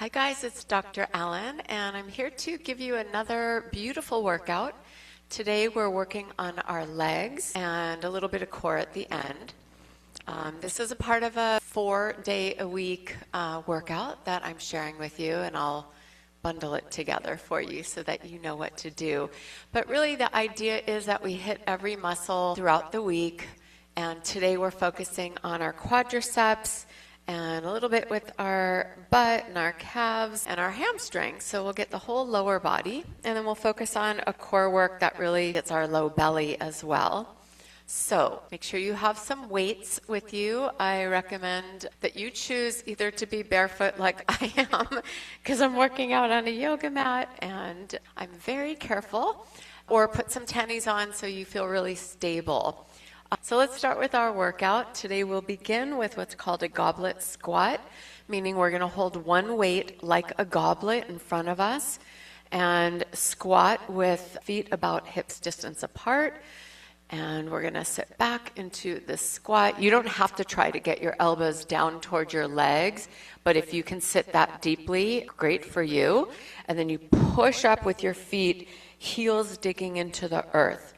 Hi guys, it's Dr. Allyn, and I'm here to give you another beautiful workout. Today we're working on our legs and a little bit of core at the end. This is a part of a 4-day-a-week workout that I'm sharing with you, and I'll bundle it together for you so that you know what to do. But really the idea is that we hit every muscle throughout the week, and today we're focusing on our quadriceps and a little bit with our butt and our calves and our hamstrings. So we'll get the whole lower body, and then we'll focus on a core work that really gets our low belly as well. So make sure you have some weights with you. I recommend that you choose either to be barefoot like I am, because I'm working out on a yoga mat and I'm very careful, or put some tennies on so you feel really stable. So let's start with our workout. Today we'll begin with what's called a goblet squat, meaning we're going to hold one weight like a goblet in front of us and squat with feet about hips distance apart. And we're going to sit back into the squat. You don't have to try to get your elbows down toward your legs, but if you can sit that deeply, great for you. And then you push up with your feet, heels digging into the earth.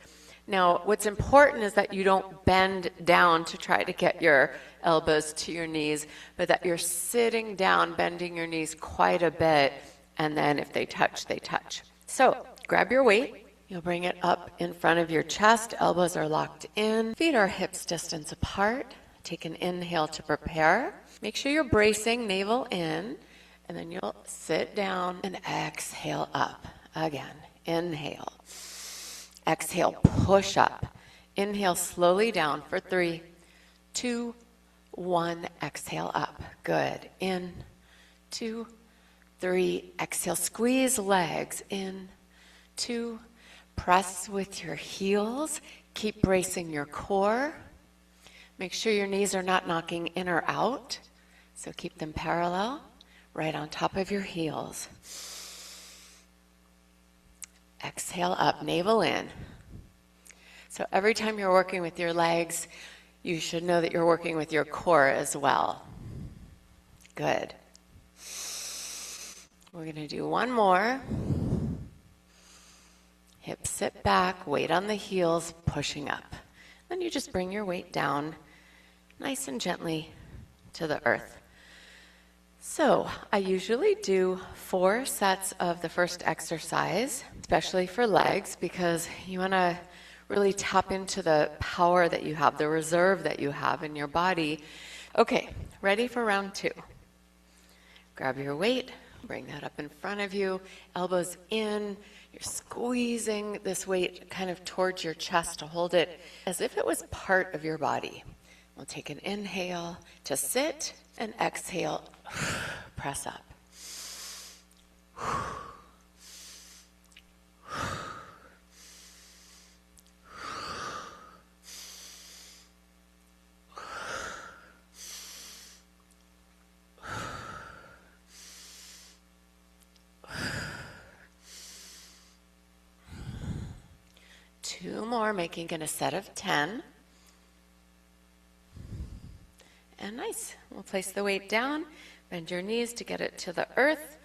Now, what's important is that you don't bend down to try to get your elbows to your knees, but that you're sitting down, bending your knees quite a bit, and then if they touch, they touch. So, grab your weight. You'll bring it up in front of your chest. Elbows are locked in. Feet are hips distance apart. Take an inhale to prepare. Make sure you're bracing, navel in, and then you'll sit down and exhale up. Again, inhale. Exhale, push up. Inhale slowly down for 3, 2, 1. Exhale up. Good. In, 2, 3. Exhale, squeeze legs. In, 2. Press with your heels. Keep bracing your core. Make sure your knees are not knocking in or out. So keep them parallel, right on top of your heels. Exhale up, navel in. So every time you're working with your legs, you should know that you're working with your core as well. Good. We're going to do one more. Hips sit back, weight on the heels, pushing up. Then you just bring your weight down nice and gently to the earth. So I usually do 4 sets of the first exercise, especially for legs, because you want to really tap into the power that you have, the reserve that you have in your body. Okay, ready for round 2. Grab your weight, bring that up in front of you, elbows in. You're squeezing this weight kind of towards your chest to hold it as if it was part of your body. We'll take an inhale to sit and exhale, press up. 2 more, making it a set of 10. And nice. We'll place the weight down, bend your knees to get it to the earth.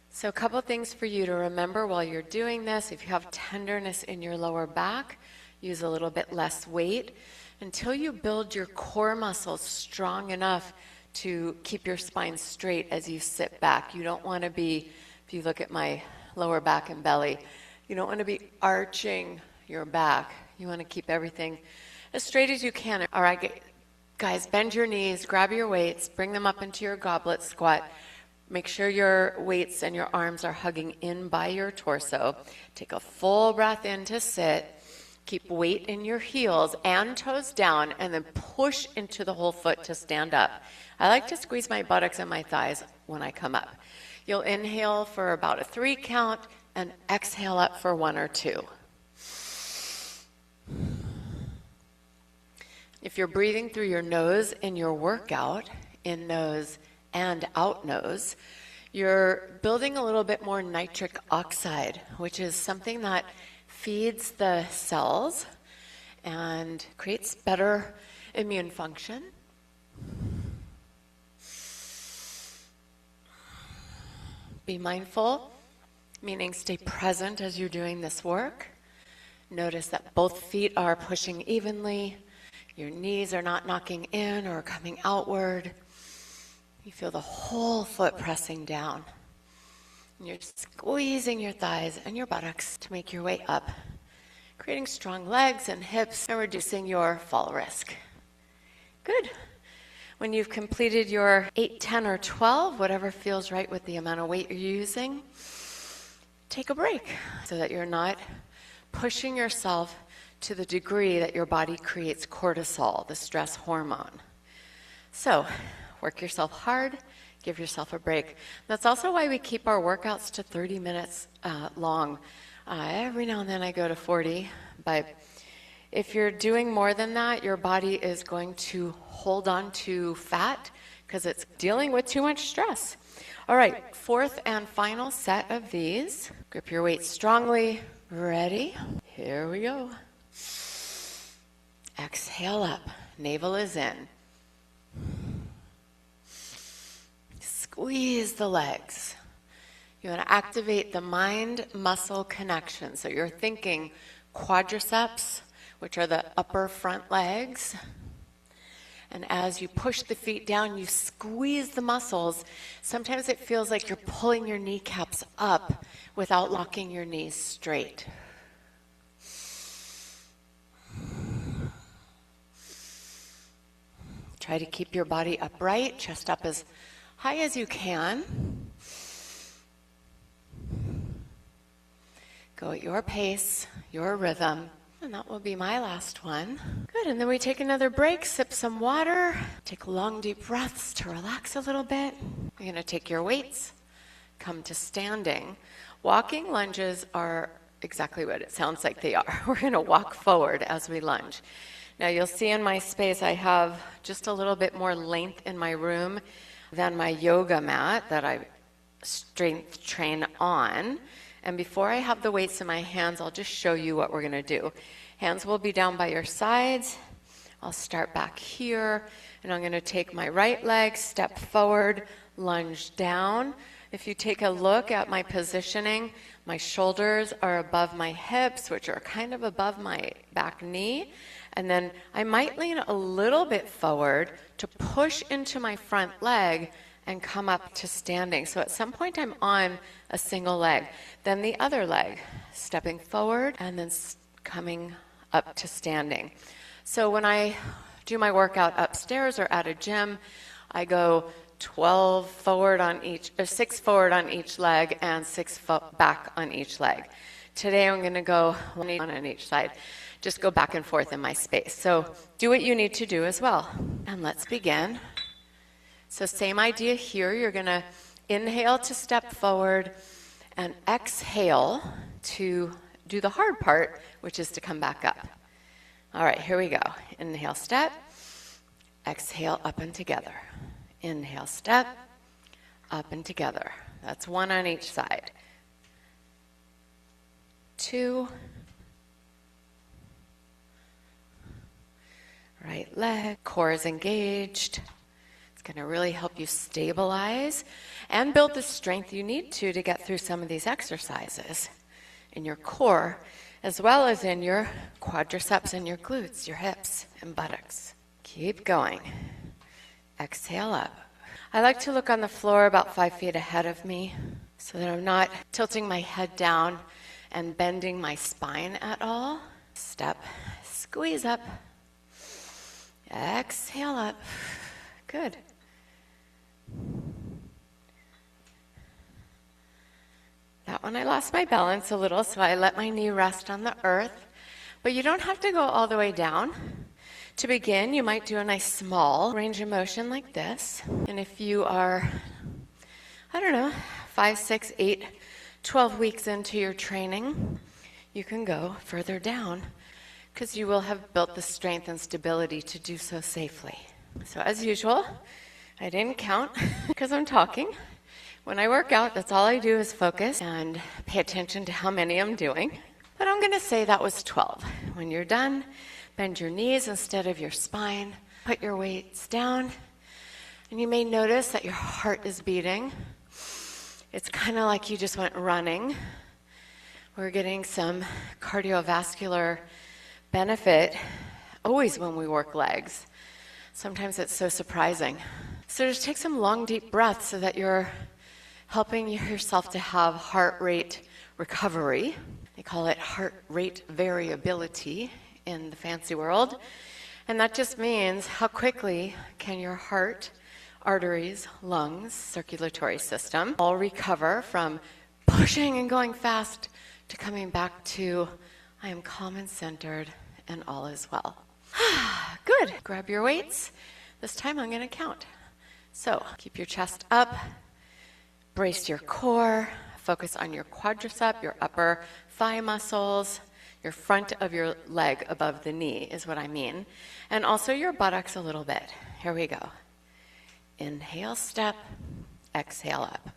So a couple things for you to remember while you're doing this. If you have tenderness in your lower back, use a little bit less weight until you build your core muscles strong enough to keep your spine straight as you sit back. You don't want to be, if you look at my lower back and belly, you don't want to be arching your back. You want to keep everything as straight as you can. All right, guys, bend your knees, grab your weights, bring them up into your goblet squat. Make sure your weights and your arms are hugging in by your torso. Take a full breath in to sit. Keep weight in your heels and toes down, and then push into the whole foot to stand up. I like to squeeze my buttocks and my thighs when I come up. You'll inhale for about a 3 count and exhale up for 1 or 2. If you're breathing through your nose in your workout, in nose and out nose, you're building a little bit more nitric oxide, which is something that feeds the cells and creates better immune function. Be mindful, meaning stay present as you're doing this work. Notice that both feet are pushing evenly. Your knees are not knocking in or coming outward. You feel the whole foot pressing down. And you're squeezing your thighs and your buttocks to make your way up, creating strong legs and hips and reducing your fall risk. Good. When you've completed your 8, 10, or 12, whatever feels right with the amount of weight you're using, take a break so that you're not pushing yourself to the degree that your body creates cortisol, the stress hormone. So, work yourself hard, give yourself a break. That's also why we keep our workouts to 30 minutes long. Every now and then I go to 40, but if you're doing more than that, your body is going to hold on to fat because it's dealing with too much stress. All right, fourth and final set of these. Grip your weight strongly. Ready? Here we go. Exhale up. Navel is in. Squeeze the legs. You want to activate the mind-muscle connection. So you're thinking quadriceps, which are the upper front legs. And as you push the feet down, you squeeze the muscles. Sometimes it feels like you're pulling your kneecaps up without locking your knees straight. Try to keep your body upright, chest up as high as you can. Go at your pace, your rhythm. And that will be my last one. Good, and then we take another break, sip some water, take long deep breaths to relax a little bit. You're gonna take your weights, come to standing. Walking lunges are exactly what it sounds like they are. We're gonna walk forward as we lunge. Now you'll see in my space I have just a little bit more length in my room than my yoga mat that I strength train on. And before I have the weights in my hands, I'll just show you what we're gonna do. Hands will be down by your sides. I'll start back here, and I'm gonna take my right leg, step forward, lunge down. If you take a look at my positioning, my shoulders are above my hips, which are kind of above my back knee. And then I might lean a little bit forward to push into my front leg and come up to standing. So at some point I'm on a single leg. Then the other leg, stepping forward and then coming up to standing. So when I do my workout upstairs or at a gym, I go 12 forward on each, or 6 forward on each leg and 6 back on each leg. Today I'm gonna go 1 on each side. Just go back and forth in my space. So do what you need to do as well. And let's begin. So same idea here. You're going to inhale to step forward and exhale to do the hard part, which is to come back up. All right, here we go. Inhale, step. Exhale, up and together. Inhale, step. Up and together. That's 1 on each side. 2. Right leg, core is engaged. It's going to really help you stabilize and build the strength you need to get through some of these exercises in your core, as well as in your quadriceps and your glutes, your hips and buttocks. Keep going. Exhale up. I like to look on the floor about 5 feet ahead of me so that I'm not tilting my head down and bending my spine at all. Step, squeeze up. Exhale up. Good. That one I lost my balance a little, so I let my knee rest on the earth. But you don't have to go all the way down. To begin, you might do a nice small range of motion like this. And if you are, 5, 6, 8, 12 weeks into your training, you can go further down, because you will have built the strength and stability to do so safely. So as usual, I didn't count because I'm talking. When I work out, that's all I do is focus and pay attention to how many I'm doing. But I'm gonna say that was 12. When you're done, bend your knees instead of your spine, put your weights down, and you may notice that your heart is beating. It's kind of like you just went running. We're getting some cardiovascular benefit always when we work legs. Sometimes it's so surprising. So just take some long, deep breaths so that you're helping yourself to have heart rate recovery. They call it heart rate variability in the fancy world. And that just means how quickly can your heart, arteries, lungs, circulatory system all recover from pushing and going fast to coming back to I am calm and centered and all is well. Good. Grab your weights. This time I'm going to count. So keep your chest up, brace your core, focus on your quadriceps, your upper thigh muscles, your front of your leg above the knee is what I mean, and also your buttocks a little bit. Here we go. Inhale, step, exhale up.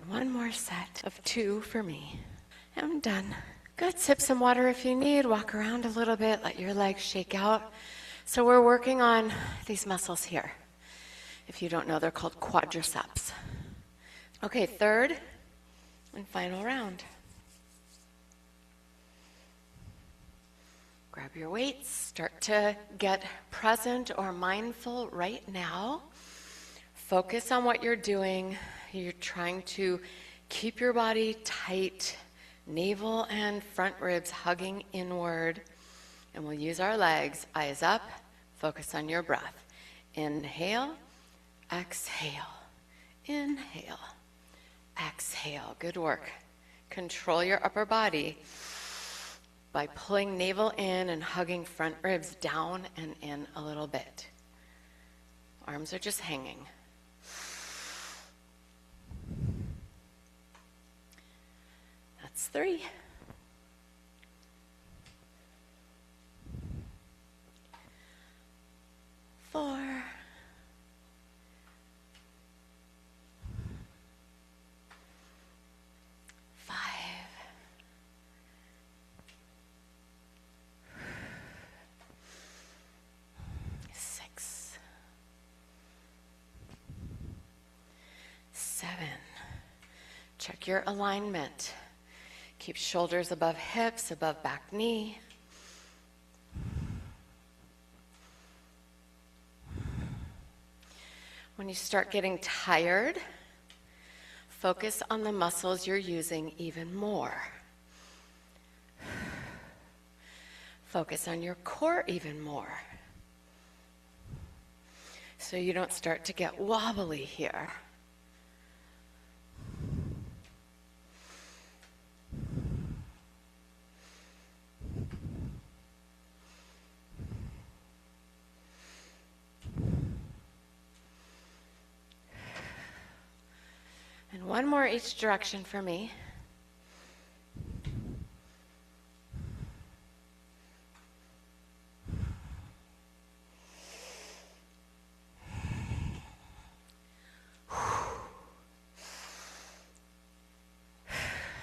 One more set of 2 for me. I'm done. Good. Sip some water if you need. Walk around a little bit. Let your legs shake out. So we're working on these muscles here. If you don't know, they're called quadriceps. Okay, third and final round. Grab your weights. Start to get present or mindful right now. Focus on what you're doing. You're trying to keep your body tight, navel and front ribs hugging inward. And we'll use our legs, eyes up, focus on your breath. Inhale, exhale, inhale, exhale. Good work. Control your upper body by pulling navel in and hugging front ribs down and in a little bit. Arms are just hanging. That's 3. 4. 5. 6. 7. Check your alignment. Keep shoulders above hips, above back knee. 'When you start getting tired, focus on the muscles you're using even more. Focus on your core even more, so you don't start to get wobbly here. And one more each direction for me.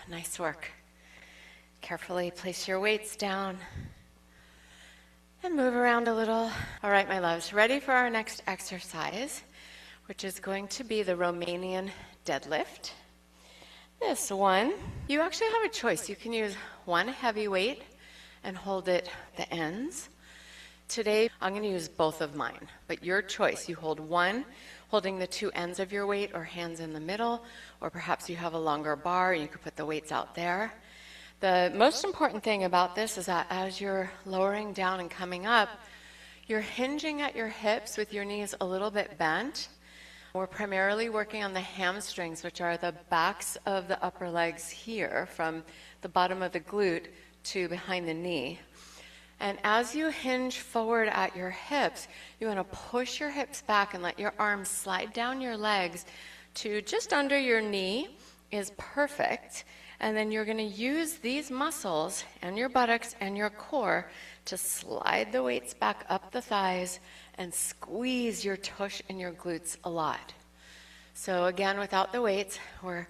Nice work. Carefully place your weights down and move around a little. All right, my loves, ready for our next exercise, which is going to be the Romanian deadlift. This one, you actually have a choice. You can use one heavy weight and hold it the ends. Today, I'm going to use both of mine, but your choice. You hold one, holding the 2 ends of your weight or hands in the middle, or perhaps you have a longer bar and you could put the weights out there. The most important thing about this is that as you're lowering down and coming up, you're hinging at your hips with your knees a little bit bent. We're primarily working on the hamstrings, which are the backs of the upper legs here, from the bottom of the glute to behind the knee. And as you hinge forward at your hips, you want to push your hips back and let your arms slide down your legs to just under your knee is perfect. And then you're going to use these muscles and your buttocks and your core to slide the weights back up the thighs and squeeze your tush and your glutes a lot. So again, without the weights, we're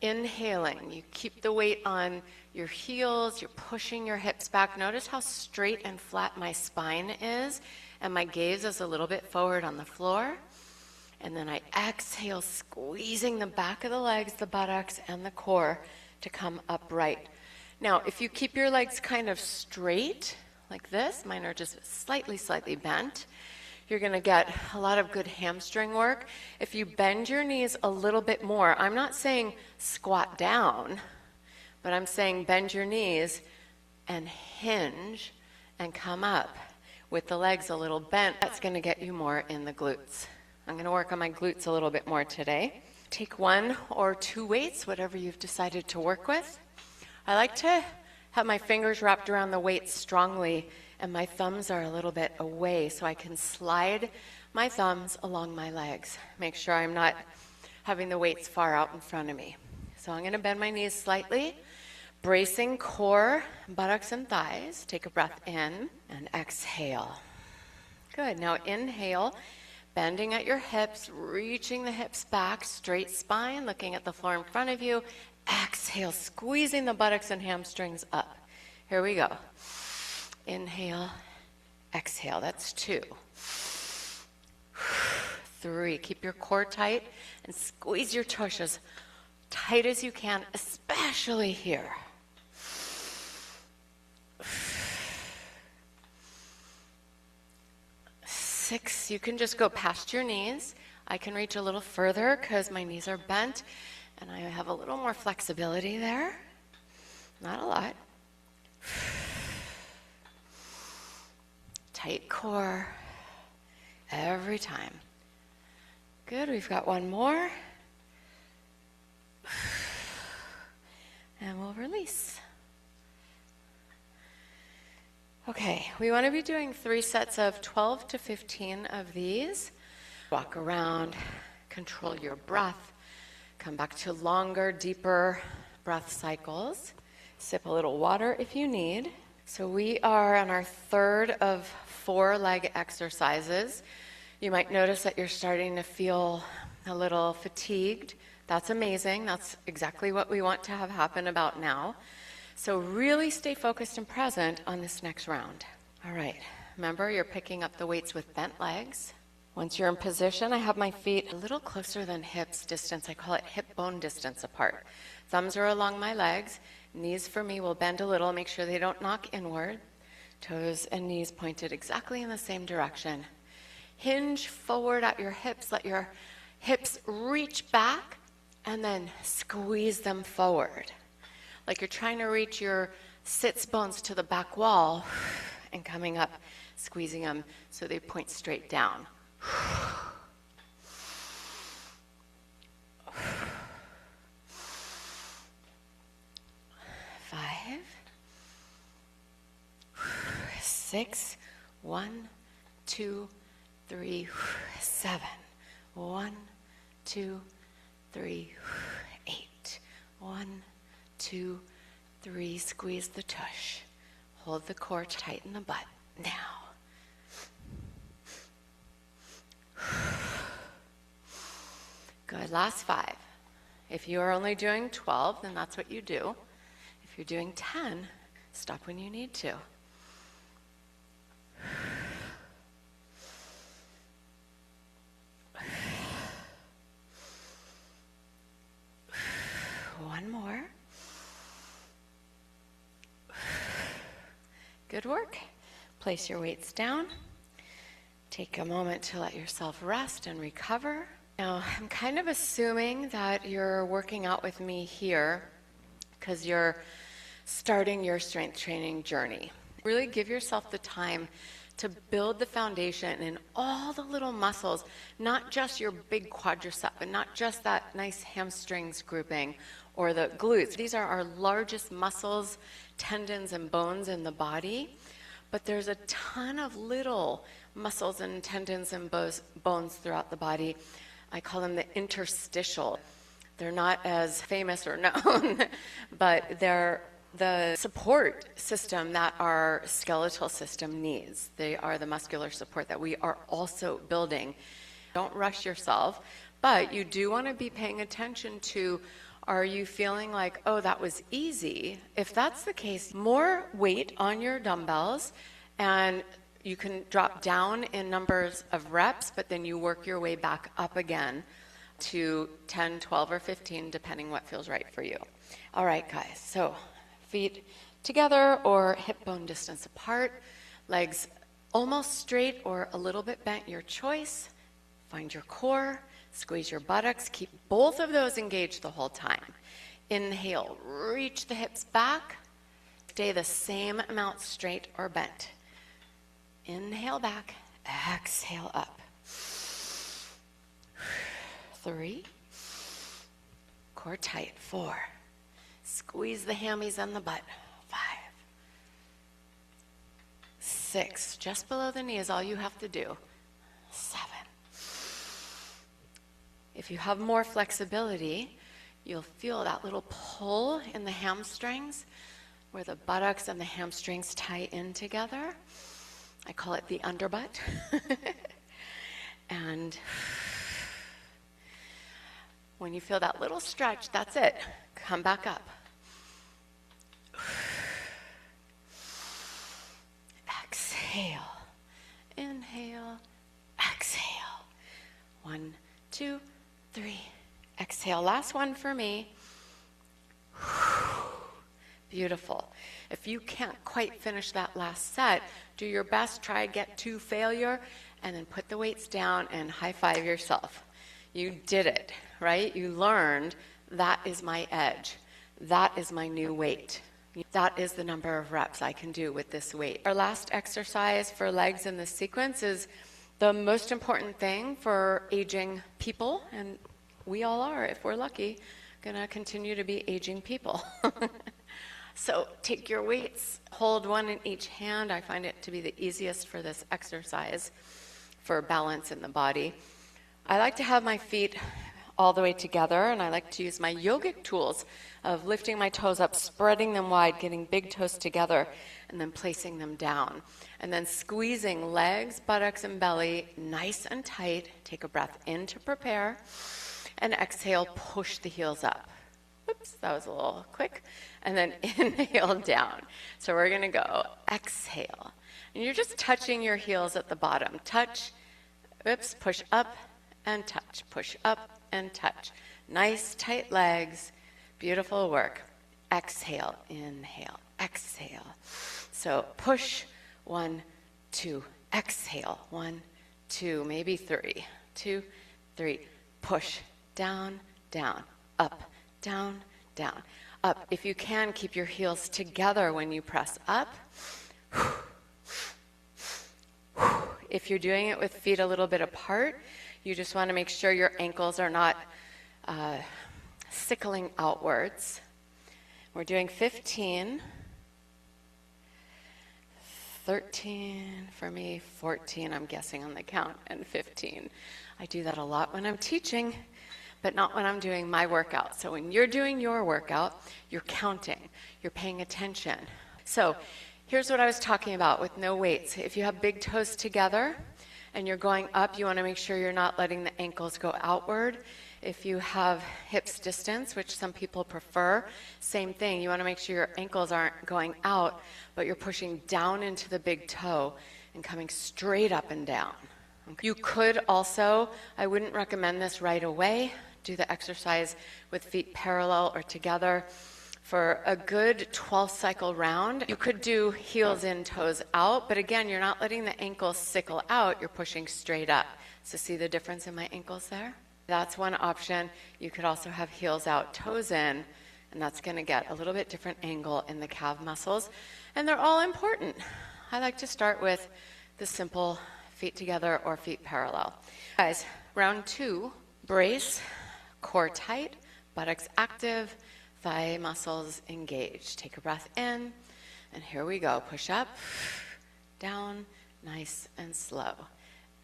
inhaling. You keep the weight on your heels, you're pushing your hips back. Notice how straight and flat my spine is, and my gaze is a little bit forward on the floor. And then I exhale, squeezing the back of the legs, the buttocks, and the core to come upright. Now, if you keep your legs kind of straight, like this, mine are just slightly bent, you're going to get a lot of good hamstring work. If you bend your knees a little bit more, I'm not saying squat down, but I'm saying bend your knees and hinge and come up with the legs a little bent. That's going to get you more in the glutes. I'm going to work on my glutes a little bit more today. Take 1 or 2 weights, whatever you've decided to work with. I like to have my fingers wrapped around the weights strongly, and my thumbs are a little bit away so I can slide my thumbs along my legs. Make sure I'm not having the weights far out in front of me. So I'm going to bend my knees slightly, bracing core, buttocks, and thighs. Take a breath in and exhale. Good. Now inhale, bending at your hips, reaching the hips back, straight spine, looking at the floor in front of you. Exhale, squeezing the buttocks and hamstrings up. Here we go. Inhale, exhale. That's 2. 3. Keep your core tight and squeeze your tush as tight as you can, especially here. 6. You can just go past your knees. I can reach a little further because my knees are bent and I have a little more flexibility there. Not a lot. Tight core every time. Good, we've got 1 more. And we'll release. Okay, we want to be doing 3 sets of 12 to 15 of these. Walk around, control your breath, come back to longer, deeper breath cycles. Sip a little water if you need. So we are on our 3rd of 4 leg exercises. You might notice that you're starting to feel a little fatigued. That's amazing. That's exactly what we want to have happen about now. So really stay focused and present on this next round. All right, remember you're picking up the weights with bent legs. Once you're in position, I have my feet a little closer than hips distance. I call it hip bone distance apart. Thumbs are along my legs. Knees for me will bend a little, make sure they don't knock inward. Toes and knees pointed exactly in the same direction. Hinge forward at your hips. Let your hips reach back and then squeeze them forward. Like you're trying to reach your sits bones to the back wall and coming up, squeezing them so they point straight down. 5, 6, 1, 2, 3, 7. 1, 2, 3, 8. 1, 2, 3. Squeeze the tush. Hold the core, tighten the butt. Now. Good. Last 5. If you are only doing 12, then that's what you do. If you're doing 10, stop when you need to. One more. Good work. Place your weights down. Take a moment to let yourself rest and recover. Now, I'm kind of assuming that you're working out with me here because you're starting your strength training journey. Really give yourself the time to build the foundation in all the little muscles, not just your big quadricep and not just that nice hamstrings grouping or the glutes. These are our largest muscles, tendons, and bones in the body, but there's a ton of little muscles and tendons and bones throughout the body. I call them the interstitial. They're not as famous or known, but they're the support system that our skeletal system needs. They are the muscular support that we are also building. Don't rush yourself, but you do want to be paying attention to, are you feeling like, oh, that was easy? If that's the case, more weight on your dumbbells, and you can drop down in numbers of reps, but then you work your way back up again to 10, 12, or 15, depending what feels right for you. All right, guys, so feet together or hip bone distance apart, legs almost straight or a little bit bent, your choice. Find your core, squeeze your buttocks, keep both of those engaged the whole time. Inhale, reach the hips back, stay the same amount straight or bent. Inhale back, exhale up. 3, core tight. 4, squeeze the hammies and the butt. 5, 6, just below the knee is all you have to do. 7. If you have more flexibility, you'll feel that little pull in the hamstrings where the buttocks and the hamstrings tie in together. I call it the underbutt. And when you feel that little stretch, that's it. Come back up. Exhale. Inhale. Exhale. 1, 2, 3. Exhale. Last one for me. Beautiful. If you can't quite finish that last set, do your best, try get to failure, and then put the weights down and high five yourself. You did it, right? You learned that is my edge. That is my new weight. That is the number of reps I can do with this weight. Our last exercise for legs in this sequence is the most important thing for aging people, and we all are, if we're lucky, gonna continue to be aging people. So take your weights, hold one in each hand. I find it to be the easiest for this exercise for balance in the body. I like to have my feet all the way together, and I like to use my yogic tools of lifting my toes up, spreading them wide, getting big toes together, and then placing them down. And then squeezing legs, buttocks, and belly nice and tight. Take a breath in to prepare, and exhale, push the heels up. Oops, that was a little quick. And then inhale down. So we're going to go exhale. And you're just touching your heels at the bottom. Touch, oops, push up and touch. Push up and touch. Nice, tight legs. Beautiful work. Exhale, inhale, exhale. So push, 1, 2, exhale, 1, 2, maybe 3, 2, 3. Push, down, down, up, down, down, up. If you can, keep your heels together when you press up. If you're doing it with feet a little bit apart, you just want to make sure your ankles are not sickling outwards. We're doing 15, 13 for me, 14 I'm guessing on the count, and 15. I do that a lot when I'm teaching, but not when I'm doing my workout. So when you're doing your workout, you're counting, you're paying attention. So here's what I was talking about with no weights. If you have big toes together and you're going up, you want to make sure you're not letting the ankles go outward. If you have hips distance, which some people prefer, same thing. You want to make sure your ankles aren't going out, but you're pushing down into the big toe and coming straight up and down. Okay. You could also, I wouldn't recommend this right away, do the exercise with feet parallel or together. For a good 12 cycle round, you could do heels in, toes out, but again, you're not letting the ankles sickle out, you're pushing straight up. So see the difference in my ankles there? That's one option. You could also have heels out, toes in, and that's going to get a little bit different angle in the calf muscles, and they're all important. I like to start with the simple feet together or feet parallel. Guys, round 2, brace, core tight, buttocks active, thigh muscles engaged. Take a breath in, and here we go. Push up, down, nice and slow.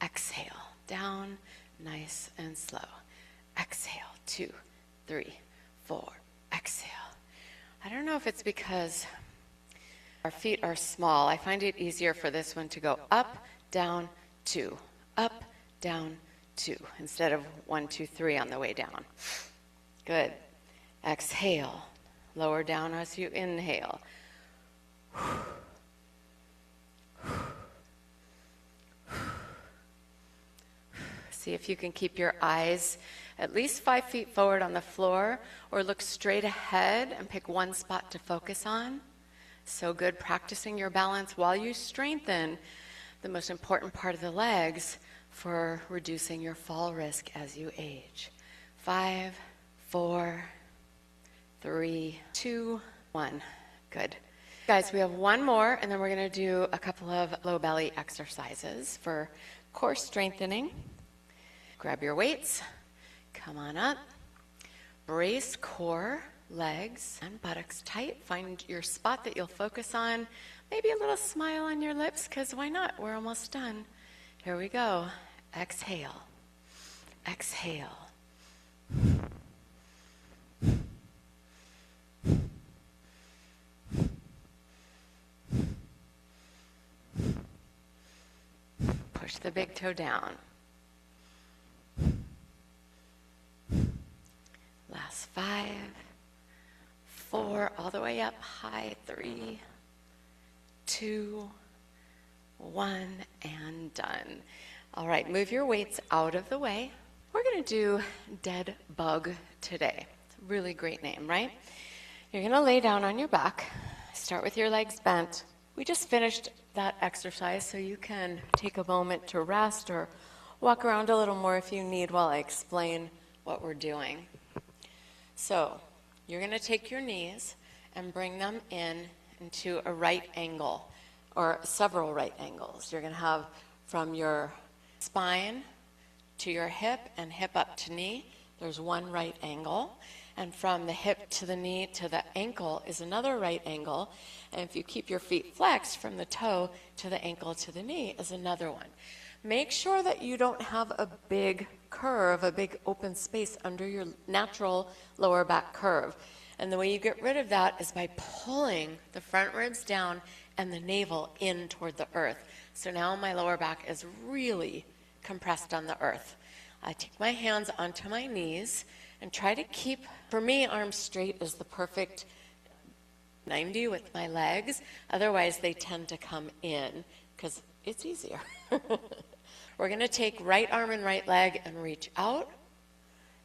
Exhale, down, nice and slow. Exhale, 2, 3, 4, exhale. I don't know if it's because our feet are small. I find it easier for this one to go up, down, 2, up, down, 2, instead of 1, 2, 3 on the way down. Good. Exhale. Lower down as you inhale. See if you can keep your eyes at least 5 feet forward on the floor, or look straight ahead and pick one spot to focus on. So good practicing your balance while you strengthen the most important part of the legs for reducing your fall risk as you age. 5, 4, 3, 2, 1. Good. Guys, we have one more, and then we're going to do a couple of low belly exercises for core strengthening. Grab your weights. Come on up. Brace core, legs, and buttocks tight. Find your spot that you'll focus on. Maybe a little smile on your lips, because why not? We're almost done. Here we go. Exhale. Exhale. Push the big toe down. Last 5, 4, all the way up high. 3, 2, 1, and done. All right, move your weights out of the way. We're going to do dead bug today. It's a really great name, right? You're going to lay down on your back. Start with your legs bent. We just finished that exercise, so you can take a moment to rest or walk around a little more if you need while I explain what we're doing. So you're going to take your knees and bring them into a right angle, or several right angles. You're going to have from your spine to your hip and hip up to knee, there's one right angle. And from the hip to the knee to the ankle is another right angle. And if you keep your feet flexed, from the toe to the ankle to the knee is another one. Make sure that you don't have a big curve, a big open space under your natural lower back curve. And the way you get rid of that is by pulling the front ribs down and the navel in toward the earth. So now my lower back is really compressed on the earth. I take my hands onto my knees and try to keep, for me, arms straight is the perfect 90 with my legs. Otherwise, they tend to come in because it's easier. We're going to take right arm and right leg and reach out.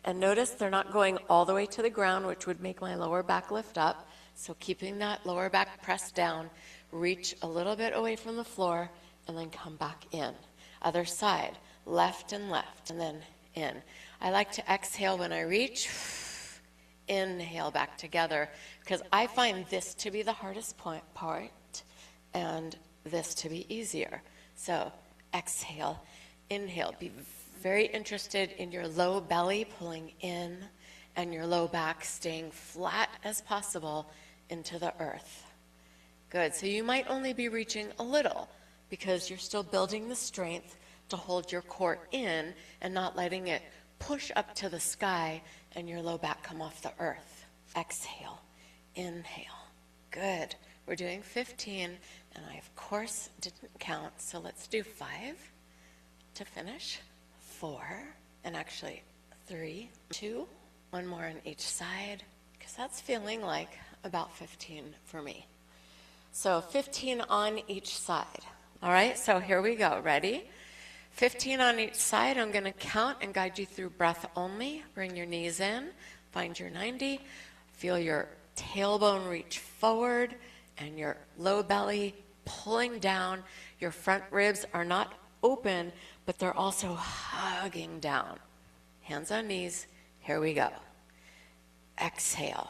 And notice they're not going all the way to the ground, which would make my lower back lift up. So keeping that lower back pressed down, reach a little bit away from the floor, and then come back in. Other side, left, and then in. I like to exhale when I reach, inhale back together, because I find this to be the hardest part and this to be easier. So exhale, inhale. Be very interested in your low belly pulling in and your low back staying flat as possible into the earth. Good. So you might only be reaching a little because you're still building the strength to hold your core in and not letting it push up to the sky and your low back come off the earth. Exhale, inhale. Good. We're doing 15, and I, of course, didn't count, so let's do 5 to finish. 4, and actually 3, 2, one more on each side, because that's feeling like about 15 for me. So 15 on each side. All right, so here we go. Ready? 15 on each side. I'm going to count and guide you through breath only. Bring your knees in. Find your 90. Feel your tailbone reach forward and your low belly pulling down. Your front ribs are not open, but they're also hugging down. Hands on knees. Here we go. Exhale.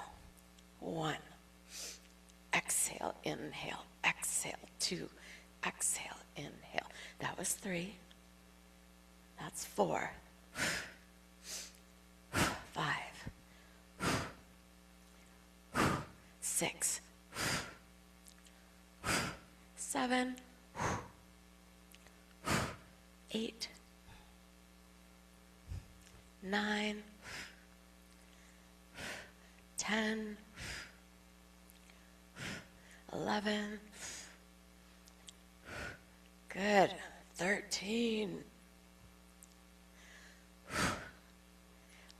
1. Exhale, inhale, exhale, 2. Exhale, inhale. That was 3. That's 4. 5. 6. 7. 8. 9. 10. 11. Good. 13.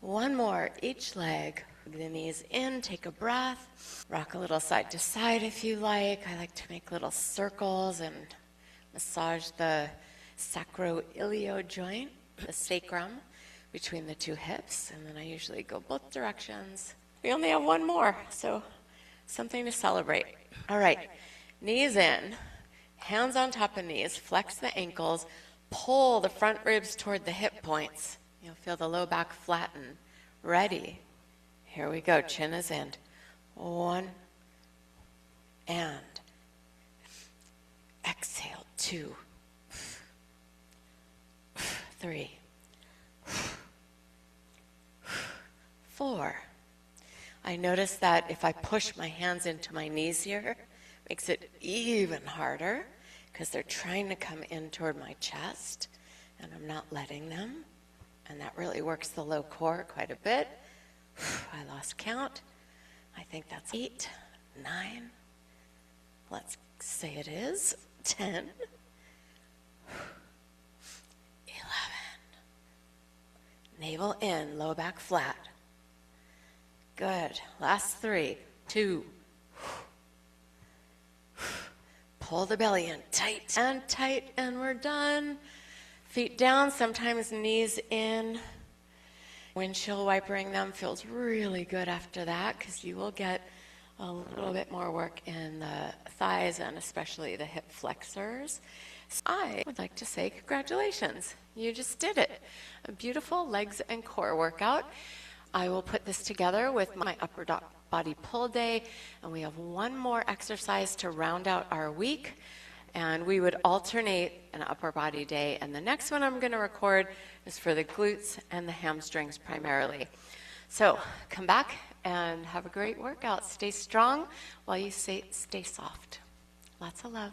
One more, each leg. The knees in, take a breath. Rock a little side to side if you like. I like to make little circles and massage the sacroiliac joint, the sacrum, between the two hips. And then I usually go both directions. We only have one more, so something to celebrate. All right, knees in, hands on top of knees, flex the ankles, pull the front ribs toward the hip points. You'll feel the low back flatten. Ready? Here we go, chin is in. 1, and exhale, 2, 3, 4. I notice that if I push my hands into my knees here, it makes it even harder because they're trying to come in toward my chest and I'm not letting them. And that really works the low core quite a bit. I lost count. I think that's 8, 9. Let's say it is 10, 11. Navel in, low back flat. Good. Last 3, 2. Pull the belly in tight, and we're done. Feet down, sometimes knees in. Windshield wipering them feels really good after that because you will get a little bit more work in the thighs and especially the hip flexors. So I would like to say congratulations. You just did it. A beautiful legs and core workout. I will put this together with my upper body pull day, and we have one more exercise to round out our week. And we would alternate an upper body day, and the next one I'm going to record is for the glutes and the hamstrings primarily. So come back and have a great workout. Stay strong while you stay soft. Lots of love.